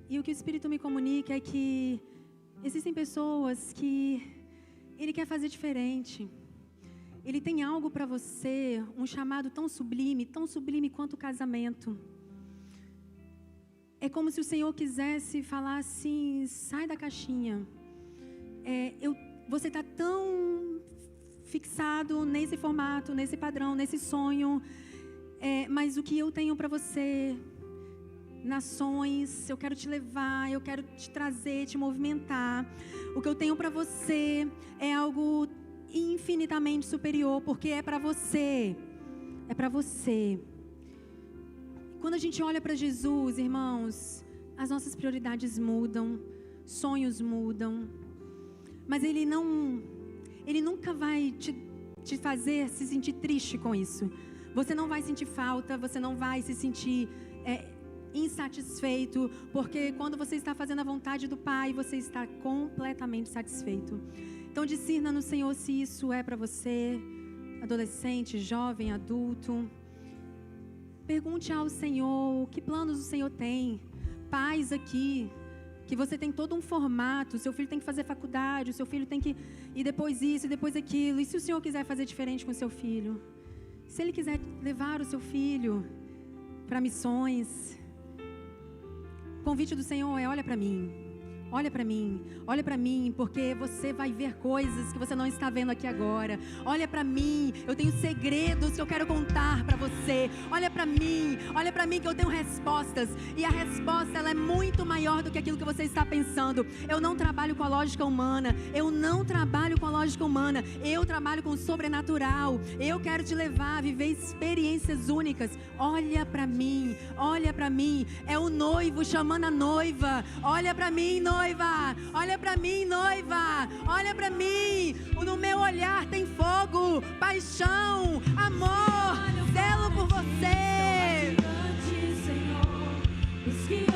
E o que o Espírito me comunica é que existem pessoas que Ele quer fazer diferente. Ele tem algo para você, um chamado tão sublime quanto o casamento. É como se o Senhor quisesse falar assim: sai da caixinha. Você está tão fixado nesse formato, nesse padrão, nesse sonho. Mas o que eu tenho para você, nações, eu quero te levar, eu quero te trazer, te movimentar. O que eu tenho para você é algo infinitamente superior, porque é para você. É para você. Quando a gente olha para Jesus, irmãos, as nossas prioridades mudam, sonhos mudam. Mas Ele nunca vai te fazer se sentir triste com isso. Você não vai sentir falta, você não vai se sentir insatisfeito, porque quando você está fazendo a vontade do Pai, você está completamente satisfeito. Então discerna no Senhor se isso é para você, adolescente, jovem, adulto. Pergunte ao Senhor que planos o Senhor tem. Pais aqui, que você tem todo um formato, seu filho tem que fazer faculdade, o seu filho tem que, e depois isso, e depois aquilo. E se o Senhor quiser fazer diferente com o seu filho? Se Ele quiser levar o seu filho para missões, o convite do Senhor é: olha para mim. Olha para mim, porque você vai ver coisas que você não está vendo aqui agora. Olha para mim, eu tenho segredos que eu quero contar para você. Olha para mim que eu tenho respostas. E a resposta, ela é muito maior do que aquilo que você está pensando. Eu não trabalho com a lógica humana. Eu trabalho com o sobrenatural. Eu quero te levar a viver experiências únicas. Olha para mim. É o noivo chamando a noiva. Olha para mim, noiva. Olha para mim, noiva. Olha para mim. No meu olhar tem fogo, paixão, amor, zelo por você. Senhor, os que